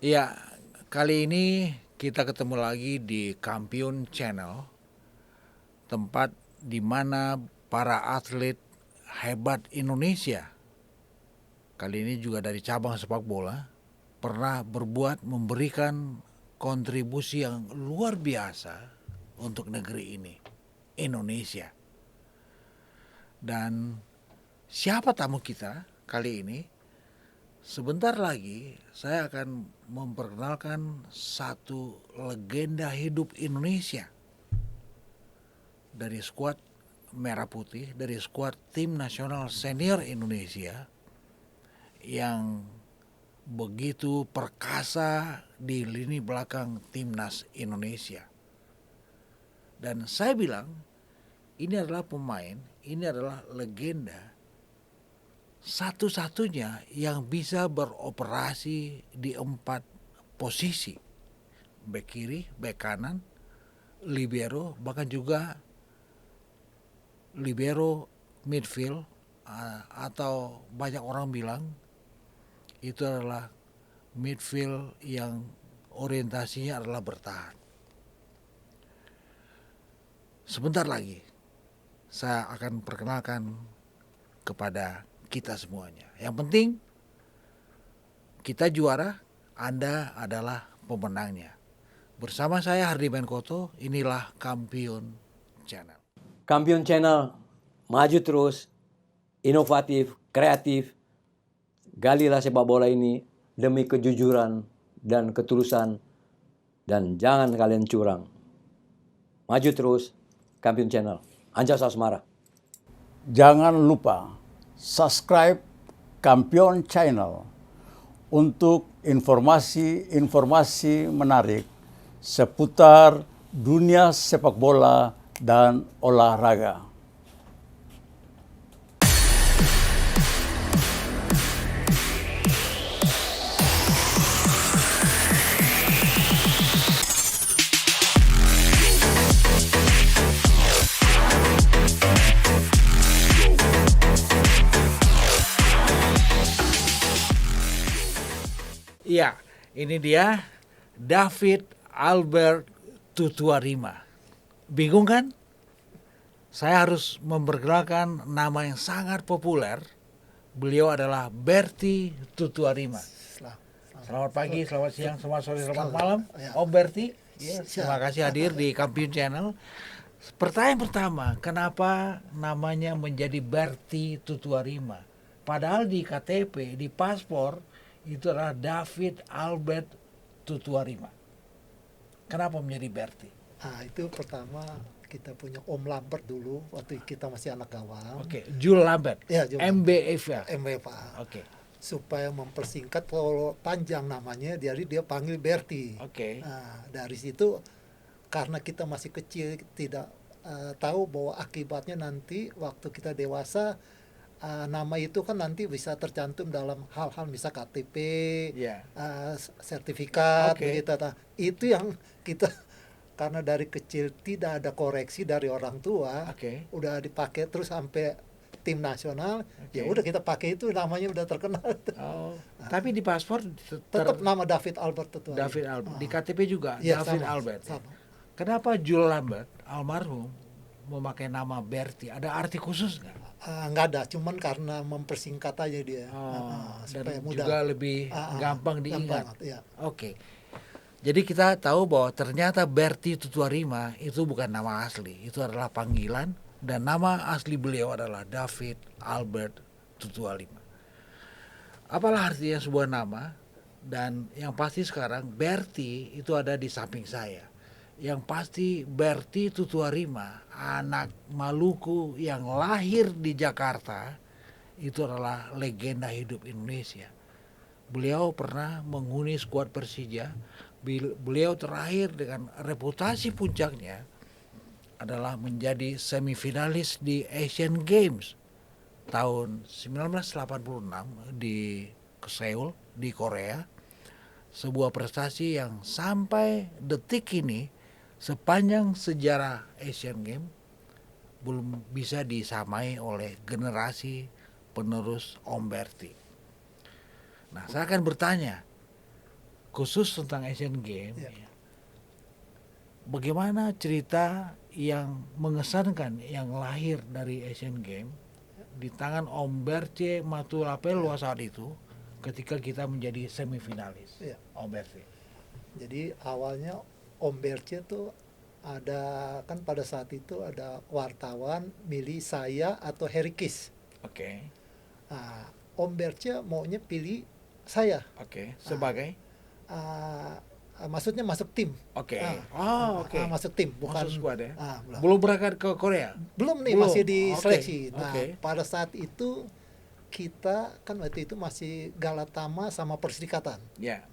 Ya, kali ini kita ketemu lagi di Kampiun Channel, tempat di mana para atlet hebat Indonesia, kali ini juga dari cabang sepak bola, pernah memberikan kontribusi yang luar biasa untuk negeri ini, Indonesia. Dan siapa tamu kita kali ini? Sebentar lagi saya akan memperkenalkan satu legenda hidup Indonesia dari skuad Merah Putih, dari skuad tim nasional senior Indonesia yang begitu perkasa di lini belakang timnas Indonesia. Dan saya bilang ini adalah pemain, ini adalah legenda satu-satunya yang bisa beroperasi di 4 posisi, bek kiri, bek kanan, libero, bahkan juga libero midfield, atau banyak orang bilang itu adalah midfield yang orientasinya adalah bertahan. Sebentar lagi saya akan perkenalkan kepada kita semuanya. Yang penting kita juara, Anda adalah pemenangnya. Bersama saya Hardy Menkoto, inilah Kampiun Channel. Kampiun Channel, maju terus, inovatif, kreatif, galilah sepak bola ini demi kejujuran dan ketulusan, dan jangan kalian curang. Maju terus, Kampiun Channel, Anjas Asmara. Jangan lupa subscribe Kampion Channel untuk informasi-informasi menarik seputar dunia sepak bola dan olahraga. Iya, ini dia David Albert Tutuarima. Bingung kan? Saya harus memperkenalkan nama yang sangat populer. Beliau adalah Berti Tutuarima. Selamat pagi, selamat siang, selamat sore, selamat malam, Om Berti. Terima kasih hadir di Kampiun Channel. Pertanyaan pertama, kenapa namanya menjadi Berti Tutuarima? Padahal di KTP, di paspor, itu adalah David Albert Tutuarima. Kenapa menjadi Berti? Itu pertama kita punya Om Lambert dulu waktu kita masih anak gawang. Oke, Jules Lambert. Ya, Jules MBFA. MWFA. Oke. Supaya mempersingkat, kalau panjang namanya, jadi dia panggil Berti. Oke. Nah, dari situ karena kita masih kecil tidak tahu bahwa akibatnya nanti waktu kita dewasa nama itu kan nanti bisa tercantum dalam hal-hal misal KTP, Ya. sertifikat, Oke. begitu. Nah, itu yang kita karena dari kecil tidak ada koreksi dari orang tua, Oke. udah dipakai terus sampai tim nasional, Oke. ya udah kita pakai itu, namanya udah terkenal. Oh, tapi di paspor Tetap nama David Albert itu. David Albert. Di KTP juga Iya, David sama, Albert. sama. Kenapa Jules Lambert almarhum memakai nama Berti? Ada arti khusus nggak? Nggak ada, cuman karena mempersingkat aja dia. Dan Supaya mudah. juga lebih gampang diingat. Gampang, ya. Oke. Jadi kita tahu bahwa ternyata Berti Tutuarima itu bukan nama asli, itu adalah panggilan, dan nama asli beliau adalah David Albert Tutuarima. Apalah artinya sebuah nama? Dan yang pasti sekarang Berti itu ada di samping saya. Yang pasti Berti Tutuarima, anak Maluku yang lahir di Jakarta, itu adalah legenda hidup Indonesia. Beliau pernah menghuni skuad Persija. Beliau terakhir dengan reputasi puncaknya adalah menjadi semifinalis di Asian Games tahun 1986 di Seoul di Korea. Sebuah prestasi yang sampai detik ini sepanjang sejarah Asian Games belum bisa disamai oleh generasi penerus Om Berti. Nah, saya akan bertanya, khusus tentang Asian Games. Ya. Ya. Bagaimana cerita yang mengesankan yang lahir dari Asian Games di tangan Om Berce Matulapelwa saat itu ketika kita menjadi semifinalis. Ya. Om Berce. Jadi awalnya Om Berce tuh ada, kan pada saat itu ada wartawan milih saya atau Harry Kiss. Oke. Nah, Om Berce maunya pilih saya. Oke. Sebagai Ah, maksudnya masuk tim. oke. Ah, Oke. masuk tim, bukan Masuk squad ya. belum. Belum berangkat ke Korea. Belum nih, Belum. masih di Oke, seleksi. Nah, oke. pada saat itu kita kan waktu itu masih Galatama sama Perserikatan. Ya.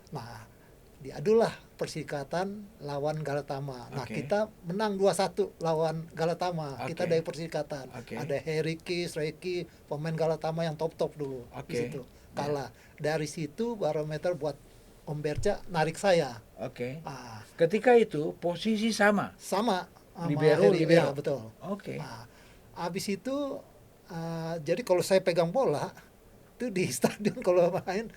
Nah, diadulah Perserikatan lawan Galatama. Nah, Oke. kita menang 2-1 lawan Galatama. Kita Oke. dari Perserikatan. Oke. Ada Harry Kiss, Reiki, pemain Galatama yang top-top dulu Oke. di situ. Kalah. Dari situ barometer buat Om Berca narik saya. Oke. Ah, Ketika itu posisi sama. sama sama Libero, Harry, libero. ya, betul. Oke. Nah, habis itu jadi kalau saya pegang bola itu di stadion kalau main,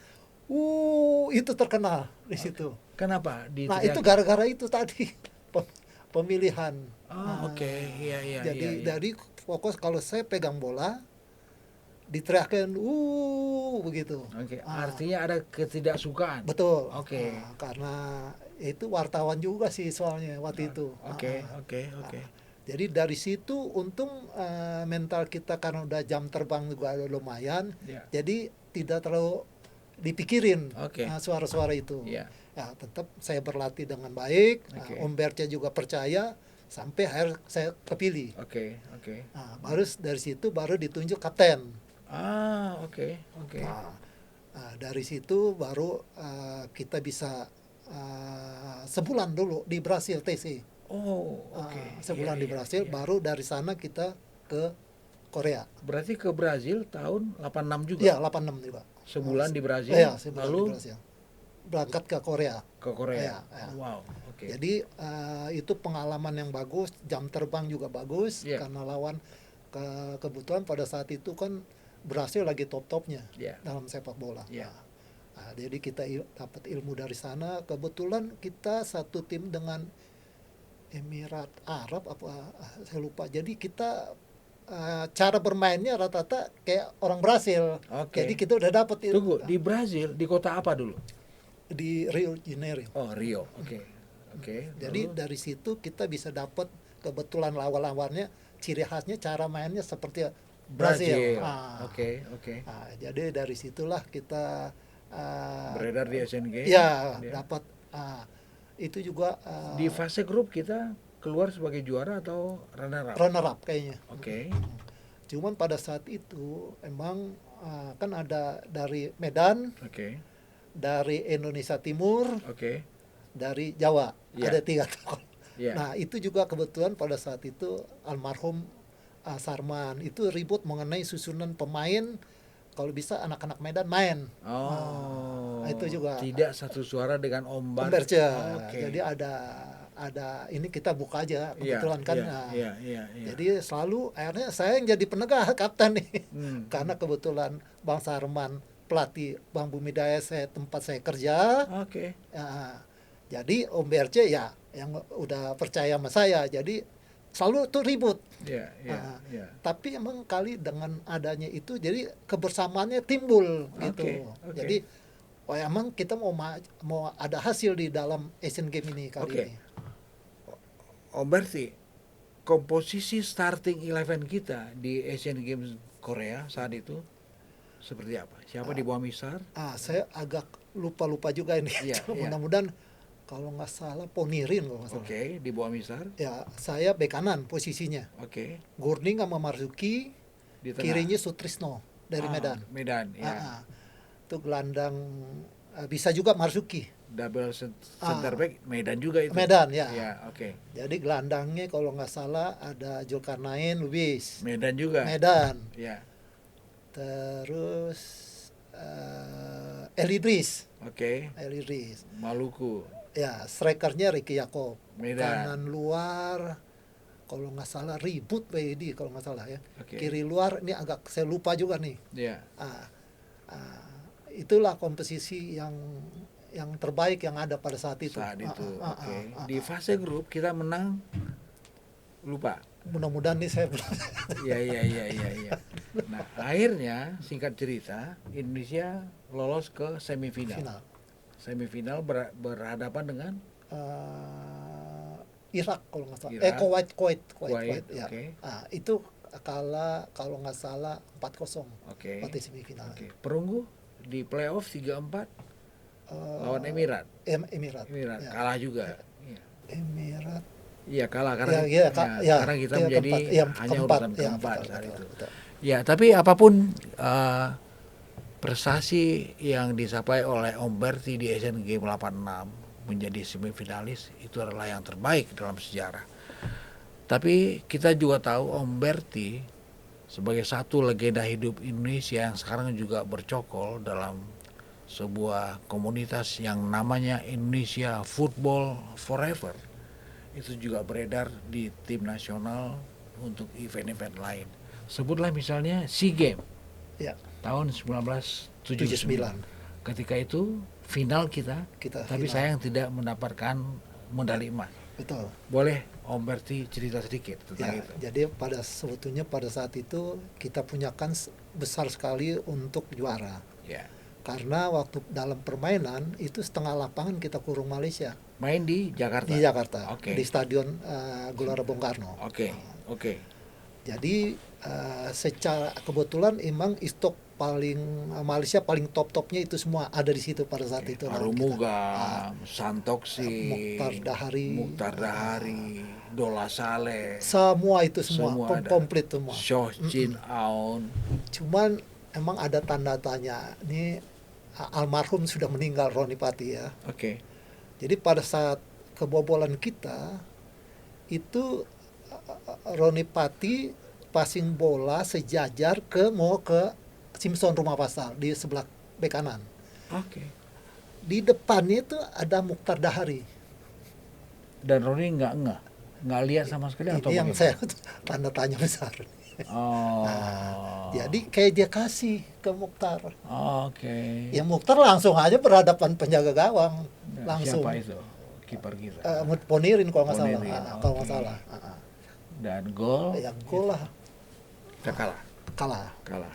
itu terkenal di situ. Kenapa? Nah, itu gara-gara itu tadi pemilihan. Oh, oke. Iya, iya, Jadi iya. dari fokus kalau saya pegang bola diteriakin begitu. Oke. Ah, Artinya ada ketidaksukaan. betul. Oke. Karena itu wartawan juga sih soalnya waktu itu. Oke, Ah, oke, oke. Jadi dari situ untung mental kita karena udah jam terbang juga lumayan, Ya. jadi tidak terlalu dipikirin Oke. suara-suara itu. Ya. Ya, tetap saya berlatih dengan baik. Oke. Om Berce juga percaya sampai akhir saya kepilih. Oke, oke. Nah, baru dari situ baru ditunjuk kapten. Ah, oke, oke. Dari situ baru kita bisa sebulan dulu di Brasil TC. Oh, oke. Sebulan Iya, di iya, Brasil, iya. baru dari sana kita ke Korea. Berarti ke Brazil tahun 86 juga. Iya, 86 juga. Sebulan di Brazil. Iya, sebulan lalu di Brasil. Berangkat ke Korea. ke Korea. Iya, iya. Wow, oke. Jadi itu pengalaman yang bagus, jam terbang juga bagus Iya. karena lawan kebutuhan pada saat itu kan Brasil lagi top-topnya Iya. dalam sepak bola. Iya. Jadi kita dapat ilmu dari sana. Kebetulan kita satu tim dengan Emirat Arab saya lupa. Jadi kita cara bermainnya rata-rata kayak orang Brasil. Oke. Jadi kita udah dapat Tunggu, di Brazil di kota apa dulu? di Rio de Janeiro. Oh, Rio. Oke. Oke. Jadi lalu? dari situ kita bisa dapat kebetulan lawan-lawannya ciri khasnya cara mainnya seperti Brazil. Oke, oke. Jadi dari situlah kita Beredar di Asian Games. ya Ya. dapat itu juga Di fase grup kita keluar sebagai juara atau runner up? runner up kayaknya. Oke. Cuman pada saat itu emang kan ada dari Medan, Oke. dari Indonesia Timur, Oke. dari Jawa. Iya. Ada 3 tokoh. Iya. Nah, itu juga kebetulan pada saat itu almarhum Sarman itu ribut mengenai susunan pemain, kalau bisa anak-anak Medan main. Oh. itu juga. Tidak satu suara dengan Om Bar. Pemberce. Oke. Jadi ada ini kita buka aja kebetulan kan. Iya. Jadi selalu akhirnya saya yang jadi penegak kapten nih. Hmm. Karena kebetulan Bang Sarman pelatih Bang Bumidaya tempat saya kerja. Oke. Ya, jadi Om Berce ya yang udah percaya sama saya. Jadi selalu tuh ribut. Iya. Tapi emang kali dengan adanya itu jadi kebersamaannya timbul gitu. Oke. Jadi emang kita mau ada hasil di dalam Asian Games ini kali Oke. ini. Om Berti, komposisi starting 11 kita di Asian Games Korea saat itu seperti apa? Siapa di bawah Misar? Saya agak lupa juga ini. Iya, iya. Mudah-mudahan kalau nggak salah Ponirin kalau nggak salah. Oke, di bawah Misar. Ya, saya bek kanan posisinya. Oke. Gurning sama Marzuki, Di tengah. kirinya Sutrisno dari Medan. Medan, ya. Itu gelandang bisa juga Marzuki. Double center back Medan juga itu. Medan ya. Ya, oke. Jadi gelandangnya kalau nggak salah ada Zulkarnain Lubis. Medan juga. Medan. Ya. Terus Elidris. Oke. Elidris. Maluku. Ya, strikernya Ricky Yakob. Medan. Kanan luar kalau nggak salah Ribut Bedi kalau nggak salah ya. Oke. Kiri luar ini agak saya lupa juga nih. Ya. Itulah komposisi yang yang terbaik yang ada pada saat itu. Saat itu, Ah, ah, oke. ah, ah, Di fase grup kita menang, lupa. Mudah-mudahan nih saya belum. Iya. Nah, akhirnya singkat cerita Indonesia lolos ke semifinal. Final. Semifinal berhadapan dengan Irak kalau nggak salah. Irak. Kuwait, ya. oke. Itu kalah kalau nggak salah 4-0 Oke. waktu semifinal. Oke. Perunggu di playoff 3-4 Eh, lawan Emirat. Emirat. Ya. Kalah juga. Iya. Emirat. Iya kalah karena karena kita ya, menjadi hanya keempat, urutan ya, keempat betul, saat betul, itu. betul. Ya, tapi apapun prestasi yang dicapai oleh Om Berti di Asian Games 86 menjadi semifinalis itu adalah yang terbaik dalam sejarah. Tapi kita juga tahu Om Berti sebagai satu legenda hidup Indonesia yang sekarang juga bercokol dalam sebuah komunitas yang namanya Indonesia Football Forever. Itu juga beredar di tim nasional untuk event-event lain. Sebutlah misalnya SEA Games Ya, tahun 1979. Ketika itu final kita tapi final. sayang tidak mendapatkan medali emas. betul. Boleh Om Berti cerita sedikit tentang Ya, itu? jadi sebetulnya pada saat itu kita punya kans besar sekali untuk juara. Ya. Karena waktu dalam permainan itu setengah lapangan kita kurung Malaysia Main di Jakarta. di Jakarta, Oke. di Stadion Gelora Bung Karno. Oke. Jadi secara kebetulan emang stok paling Malaysia paling top-topnya itu semua ada di situ pada saat itu. Arumuga, Santoksi, Mukhtar Dahari, Dola Saleh, semua itu semua ada. komplit semua. Shoh Chin Aun. Cuman emang ada tanda tanya. Ini almarhum sudah meninggal Roni Pati ya. Oke. Jadi pada saat kebobolan kita itu Roni Pati passing bola sejajar mau ke Simpson Rumah Pasar di sebelah bek kanan. Oke. Di depannya itu ada Mukhtar Dahari. Dan Roni nggak lihat sama sekali atau Ini yang bagaimana? saya tanda tanya besar. Oh. Jadi kayak dia kasih ke Mukhtar. Oke. Ya Mukhtar langsung aja berhadapan penjaga gawang. Nah, Langsung. siapa itu? Kiper kita. Ponirin kalau nggak salah. Ponirin, Kalau nggak oke. salah. Dan gol Ya gol lah. kita kalah. Kalah.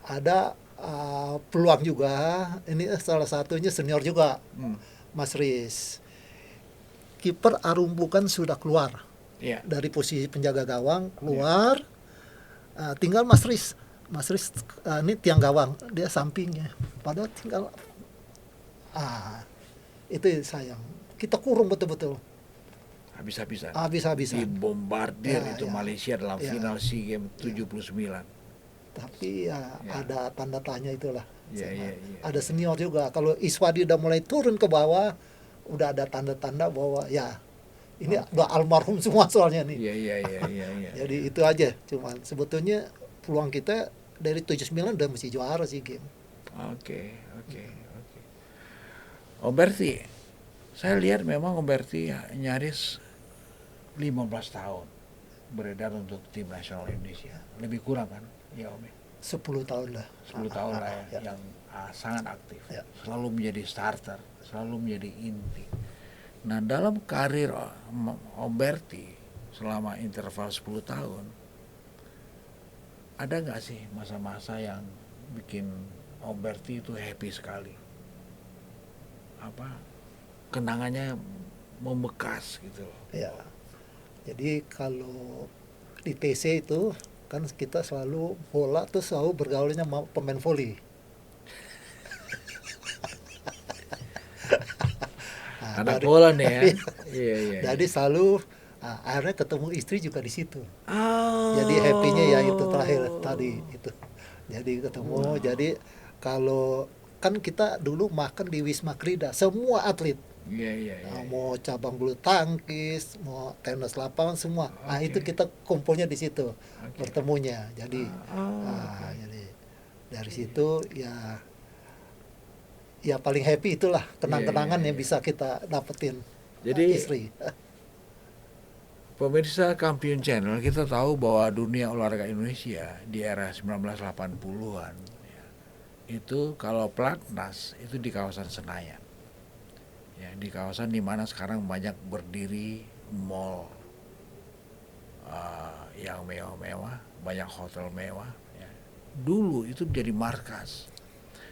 Ada peluang juga. Ini salah satunya senior juga, Mas Riz. Kiper Arumbukan sudah keluar Iya. dari posisi penjaga gawang, keluar. Tinggal Mas Riz. Mas Riz ini tiang gawang, dia sampingnya. Padahal tinggal itu sayang. Kita kurung betul-betul. Habis-habisan. Habis-habisan. Dibombardir Ya, itu ya. Malaysia dalam Ya. final SEA Games 79. Tapi Ya. ada tanda tanya itulah. Ya, Sama. ya. Ada senior juga. Kalau Iswadi udah mulai turun ke bawah, udah ada tanda-tanda bahwa ya ini udah almarhum semua soalnya nih. Iya. Jadi itu aja. Cuman sebetulnya peluang kita dari 79 udah mesti juara sih game. Oke. Om Berti, saya lihat memang Om Berti nyaris 15 tahun beredar untuk tim nasional Indonesia. Lebih kurang kan? Ya Om. 10 tahun lah. 10 tahun lah ya. yang sangat aktif. Ya. Selalu menjadi starter, selalu menjadi inti. Nah, dalam karir Om Berti selama interval 10 tahun, ada nggak sih masa-masa yang bikin Om Berti itu happy sekali? Kenangannya membekas gitu loh. Ya. Jadi kalau di TC itu kan kita selalu bola tuh selalu bergaulnya sama pemain voli. Anak bola nih ya. Iya. Jadi selalu akhirnya ketemu istri juga di situ. Oh. Jadi happy-nya ya itu terakhir tadi itu. Jadi ketemu. Jadi kalau kan kita dulu makan di Wisma Krida, semua atlet. Iya. Mau cabang bulu tangkis, mau tenis lapangan semua. Nah, itu kita kumpulnya di situ. Bertemunya. Jadi jadi dari situ ya paling happy itulah kenang-kenangan yang bisa kita dapetin. Jadi istri. pemirsa Kampiun Channel, kita tahu bahwa dunia olahraga Indonesia di era 1980-an itu kalau pelatnas itu di kawasan Senayan. di kawasan di mana sekarang banyak berdiri mall yang mewah-mewah, banyak hotel mewah. Ya. Dulu itu jadi markas.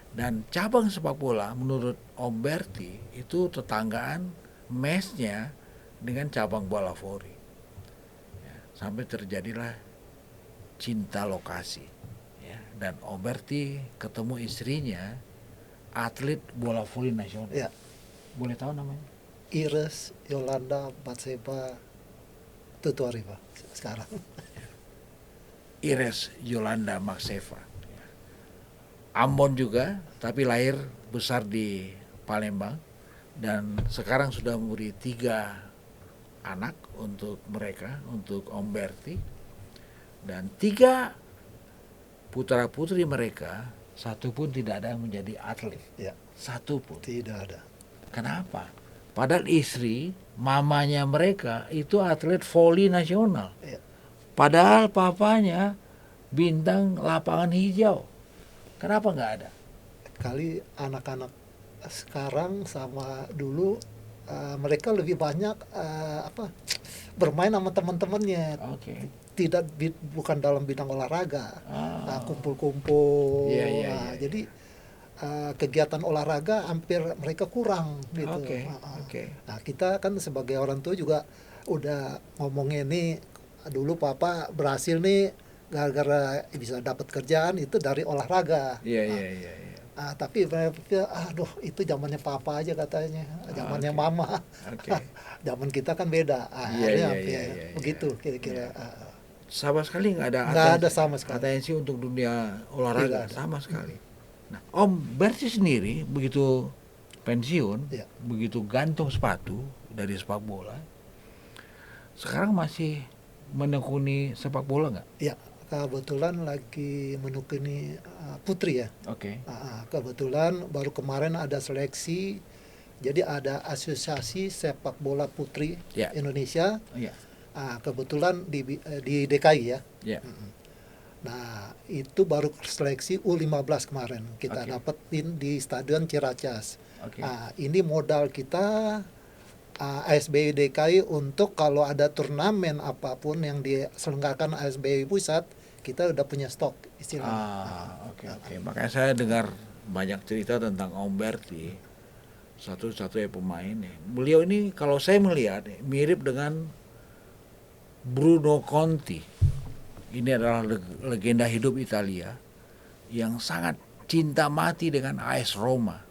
Dan cabang sepak bola menurut Om Berti itu tetanggaan mesnya dengan cabang bola voli. Ya, sampai terjadilah cinta lokasi. Ya, dan Om Berti ketemu istrinya atlet bola voli nasional. Ya, Boleh tahu namanya? Ires Yolanda Batseba Tutuariba sekarang. Ires Yolanda Makseva. Ambon juga, tapi lahir besar di Palembang dan sekarang sudah memberi 3 anak untuk mereka, untuk Om Berti, dan 3 putra putri mereka, satu pun tidak ada yang menjadi atlet, Ya, satu pun. tidak ada. Kenapa? Padahal istri, mamanya mereka itu atlet voli nasional. Ya. Padahal papanya bintang lapangan hijau. Kenapa nggak ada? Kali anak-anak sekarang sama dulu mereka lebih banyak bermain sama teman-temannya, Oke. bukan dalam bidang olahraga. Ah. Kumpul-kumpul. Iya, iya, iya. Jadi kegiatan olahraga hampir mereka kurang gitu. Oke, Ah. oke. Nah, kita kan sebagai orang tua juga udah ngomongnya nih, dulu papa berhasil nih gara-gara bisa dapat kerjaan itu dari olahraga. Iya, iya, iya, iya. Tapi mereka, aduh itu zamannya papa aja katanya, zamannya oke. mama. Oke. Zaman kita kan beda. Iya, Akhirnya iya, hampir iya, iya, begitu kira-kira. Sama sekali nggak ada Nggak ada sama sekali. atensi untuk dunia olahraga, Tidak ada. sama sekali. Nah, Om Berti sendiri begitu pensiun, Iya. begitu gantung sepatu dari sepak bola, sekarang masih menekuni sepak bola nggak? Ya, kebetulan lagi menekuni putri ya. Oke. Kebetulan baru kemarin ada seleksi, jadi ada asosiasi sepak bola putri Ya. Indonesia. Iya. Kebetulan di DKI ya. Ya. Nah, itu baru seleksi U15 kemarin kita Oke. dapetin di Stadion Ciracas. Oke. Ini modal kita ASBI DKI untuk kalau ada turnamen apapun yang diselenggarakan ASBI pusat, kita udah punya stok istilahnya. Oke. Makanya saya dengar banyak cerita tentang Om Berti, satu-satunya pemain. Beliau ini kalau saya melihat mirip dengan Bruno Conti. Ini adalah legenda hidup Italia yang sangat cinta mati dengan AS Roma.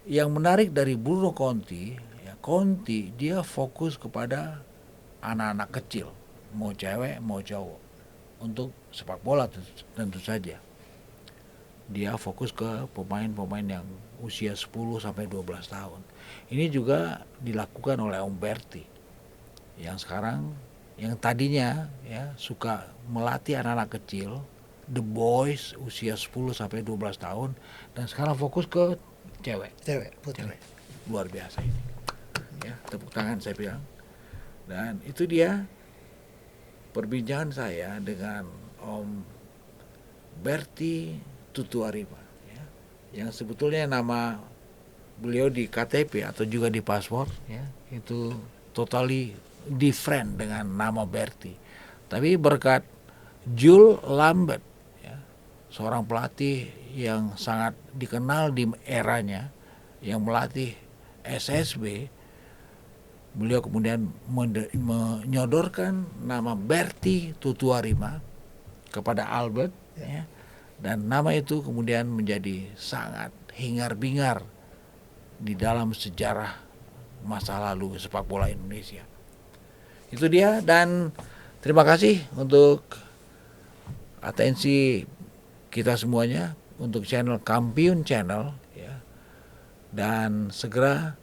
Yang menarik dari Bruno Conti, Conti dia fokus kepada anak-anak kecil, mau cewek mau cowok, untuk sepak bola tentu saja. Dia fokus ke pemain-pemain yang usia 10 sampai 12 tahun. Ini juga dilakukan oleh Om Berti yang sekarang, yang tadinya suka melatih anak-anak kecil, the boys usia 10 sampai 12 tahun, dan sekarang fokus ke cewek. Putri. Cewek. Luar biasa ini. Ya, tepuk tangan saya bilang. Dan itu dia perbincangan saya dengan Om Berti Tutuariba, yang sebetulnya nama beliau di KTP atau juga di paspor itu totally different dengan nama Berti. Tapi berkat Jules Lambert, seorang pelatih yang sangat dikenal di eranya, yang melatih SSB, beliau kemudian menyodorkan nama Berti Tutuariba kepada Albert, dan nama itu kemudian menjadi sangat hingar-bingar di dalam sejarah masa lalu sepak bola Indonesia. Itu dia, dan terima kasih untuk atensi kita semuanya untuk channel Kampiun Channel, dan segera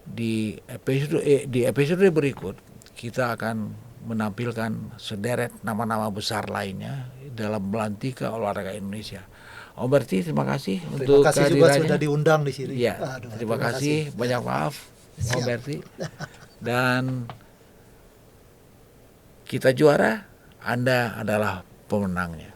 di episode berikut kita akan menampilkan sederet nama-nama besar lainnya dalam belantika olahraga Indonesia. Om Berti, terima kasih untuk Terima kasih juga kehadirannya. sudah diundang di sini. Iya, terima kasih. Banyak maaf, Om Siap. Berti. Dan kita juara, Anda adalah pemenangnya.